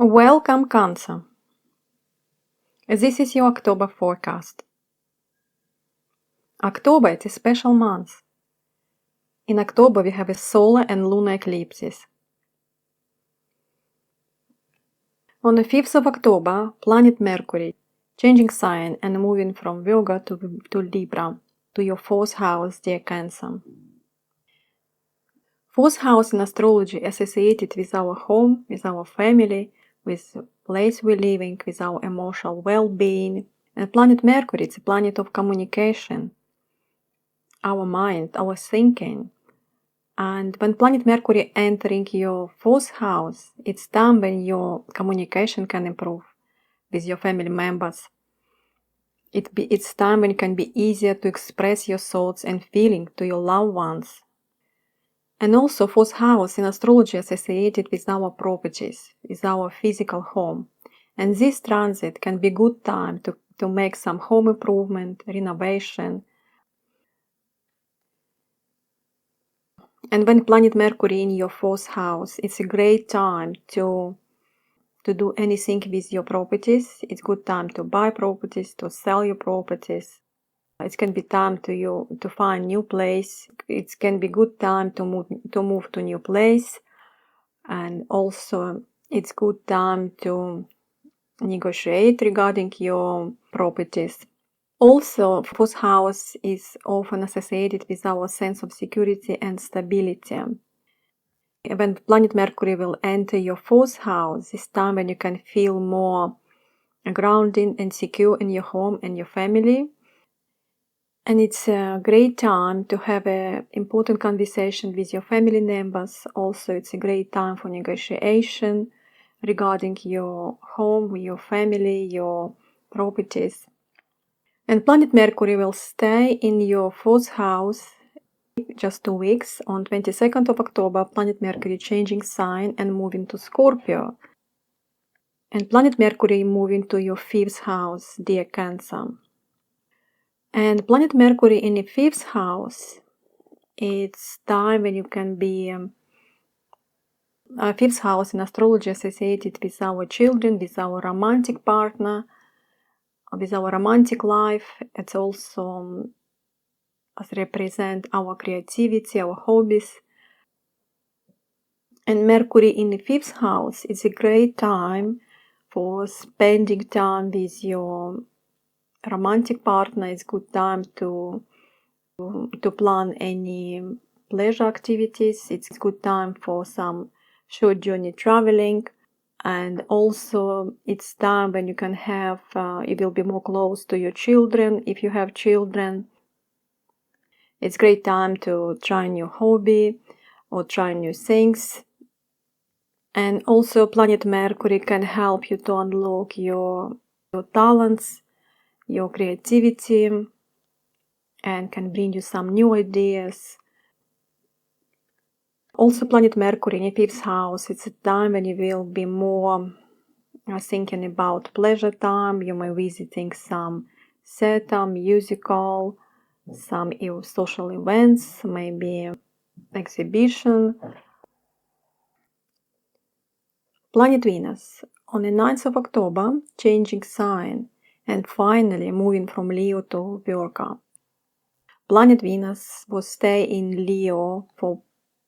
Welcome, Cancer. This is your October forecast. October is a special month. In October, we have a solar and lunar eclipses. On the 5th of October, planet Mercury, changing sign and moving from Virgo to Libra, to your 4th house, dear Cancer. 4th house in astrology associated with our home, with our family, with the place we're living, with our emotional well-being. And planet Mercury is a planet of communication, our mind, our thinking. And when planet Mercury entering your 4th house, it's time when your communication can improve with your family members. It's time when it can be easier to express your thoughts and feelings to your loved ones. And also 4th house in astrology associated with our properties, with our physical home. And this transit can be good time to make some home improvement, renovation. And when planet Mercury in your 4th house, it's a great time to do anything with your properties. It's good time to buy properties, to sell your properties. It can be time to find new place. It can be good time to move to new place. And also it's good time to negotiate regarding your properties. Also, 4th house is often associated with our sense of security and stability. When planet Mercury will enter your 4th house, this time when you can feel more grounded and secure in your home and your family. And it's a great time to have an important conversation with your family members. Also, it's a great time for negotiation regarding your home, your family, your properties. And planet Mercury will stay in your 4th house just 2 weeks. On 22nd of October, planet Mercury changing sign and moving to Scorpio. And planet Mercury moving to your 5th house, dear Cancer. And planet Mercury in the 5th house, it's time when you can be 5th house in astrology associated with our children, with our romantic partner, with our romantic life. It's also represent our creativity, our hobbies. And Mercury in the 5th house is a great time for spending time with your romantic partner. It's good time to plan any pleasure activities. It's good time for some short journey traveling. And also it's time when you can have, you will be more close to your children if you have children. It's great time to try a new hobby or try new things. And also planet Mercury can help you to unlock your talents, your creativity, and can bring you some new ideas. Also planet Mercury in your 5th house, it's a time when you will be more thinking about pleasure time. You may visiting some theater, musical, some social events, maybe exhibition. Planet Venus on the 9th of October, changing sign and finally moving from Leo to Virgo. Planet Venus will stay in Leo for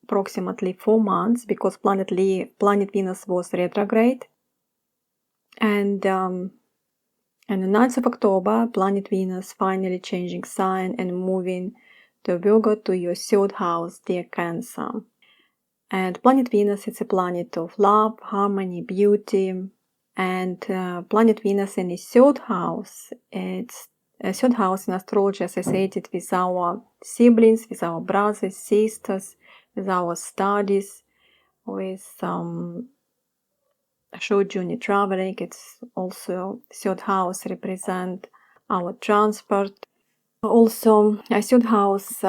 approximately 4 months because planet Venus was retrograde. And on the 9th of October, planet Venus finally changing sign and moving to Virgo to your 3rd house, dear Cancer. And planet Venus is a planet of love, harmony, beauty. And planet Venus in the 3rd house, it's a 3rd house in astrology associated with our siblings, with our brothers, sisters, with our studies, with short journey traveling. It's also 3rd house represent our transport. Also, a 3rd house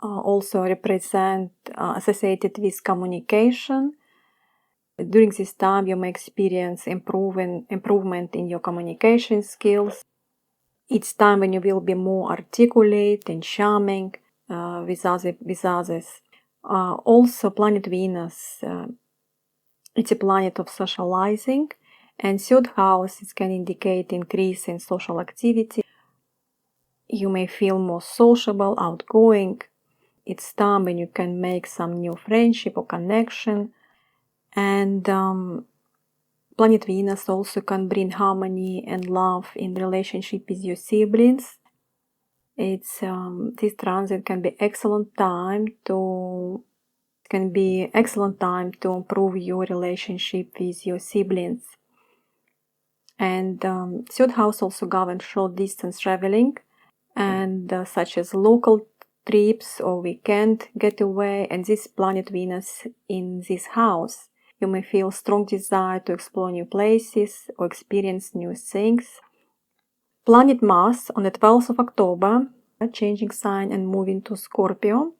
also represent associated with communication. During this time, you may experience improvement in your communication skills. It's time when you will be more articulate and charming with others. Also, planet Venus It's a planet of socializing, and third house can indicate increase in social activity. You may feel more sociable, outgoing. It's time when you can make some new friendship or connection. And planet Venus also can bring harmony and love in relationship with your siblings. It's this transit can be excellent time to improve your relationship with your siblings. And third house also governs short distance traveling, and such as local trips or weekend getaway. And this planet Venus in this house, you may feel strong desire to explore new places or experience new things. Planet Mars on the 12th of October, changing sign and moving to Scorpio.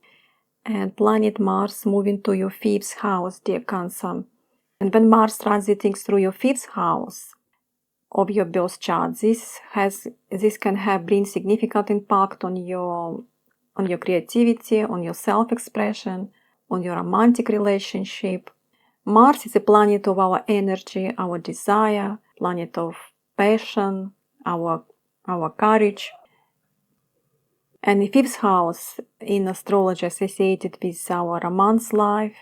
And planet Mars moving to your 5th house, dear Cancer. And when Mars transiting through your 5th house of your birth chart, this can bring significant impact on your creativity, on your self-expression, on your romantic relationship. Mars is a planet of our energy, our desire, planet of passion, our courage. And the 5th house in astrology associated with our romance life,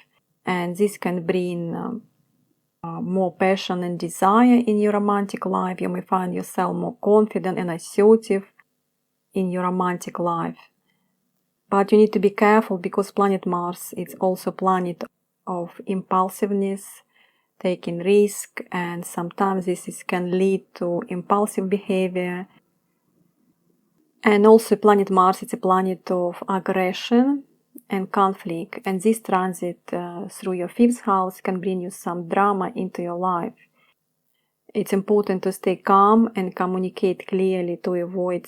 and this can bring more passion and desire in your romantic life. You may find yourself more confident and assertive in your romantic life. But you need to be careful because planet Mars is also planet of impulsiveness, taking risk, and sometimes this can lead to impulsive behavior. And also planet Mars is a planet of aggression and conflict, and this transit through your 5th house can bring you some drama into your life. It's important to stay calm and communicate clearly to avoid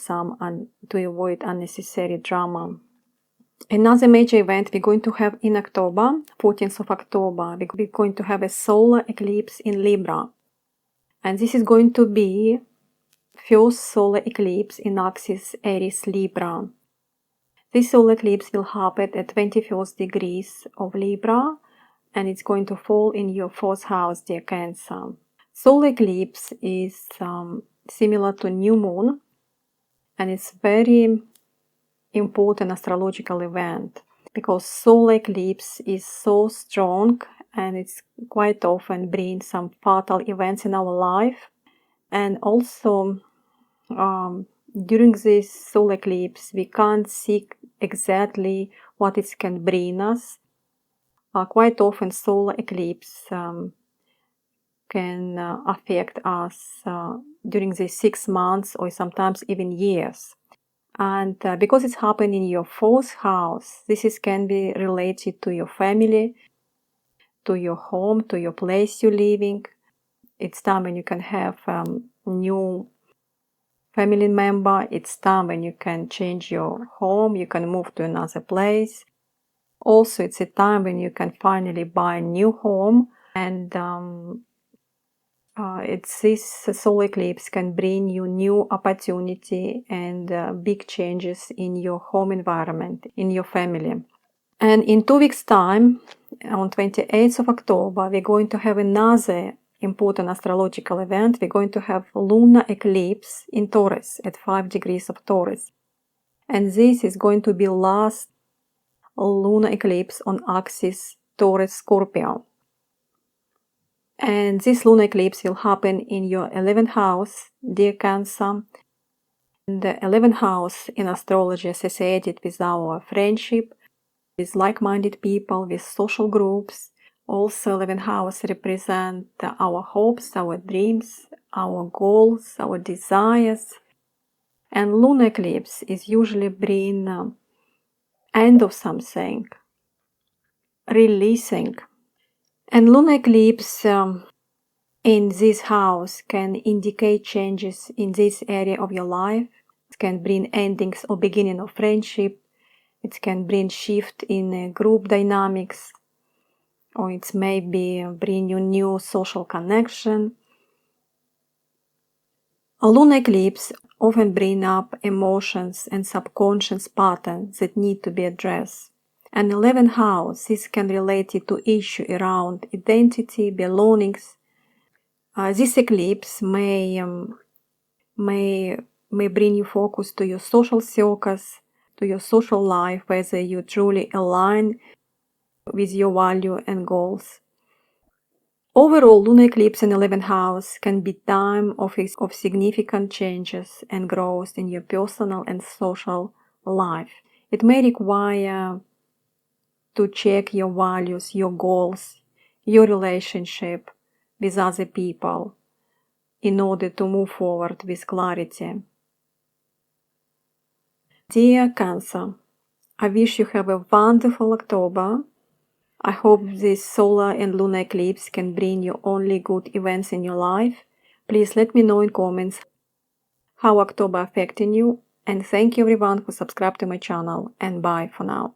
unnecessary drama. Another major event we're going to have in October, 14th of October, we're going to have a solar eclipse in Libra. And this is going to be first solar eclipse in axis Aries Libra. This solar eclipse will happen at 21st degrees of Libra, and it's going to fall in your 4th house, dear Cancer. Solar eclipse is similar to new moon, and it's very important astrological event because solar eclipse is so strong and it's quite often brings some fatal events in our life. And also during this solar eclipse we can't see exactly what it can bring us. Quite often solar eclipse can affect us during these 6 months or sometimes even years. And because it's happening in your 4th house, can be related to your family, to your home, to your place you're living. It's time when you can have new family member. It's time when you can change your home, you can move to another place. Also, it's a time when you can finally buy a new home, and this solar eclipse can bring you new opportunity and big changes in your home environment, in your family. And in 2 weeks' time, on 28th of October, we're going to have another important astrological event. We're going to have lunar eclipse in Taurus at 5 degrees of Taurus. And this is going to be last lunar eclipse on axis Taurus-Scorpio. And this lunar eclipse will happen in your 11th house, dear Cancer. And the 11th house in astrology associated with our friendship, with like-minded people, with social groups. Also, 11th house represent our hopes, our dreams, our goals, our desires. And lunar eclipse is usually bring end of something, releasing. And lunar eclipse in this house can indicate changes in this area of your life. It can bring endings or beginning of friendship. It can bring shift in group dynamics, or it maybe bring you new social connection. A lunar eclipse often bring up emotions and subconscious patterns that need to be addressed. And 11th house, this can relate it to issue around identity, belongings. This eclipse may bring you focus to your social circles, to your social life, whether you truly align with your value and goals. Overall, lunar eclipse in 11th house can be time of significant changes and growth in your personal and social life. It may require to check your values, your goals, your relationship with other people in order to move forward with clarity. Dear Cancer, I wish you have a wonderful October. I hope this solar and lunar eclipse can bring you only good events in your life. Please let me know in comments how October affecting you, and thank you everyone who subscribed to my channel, and bye for now.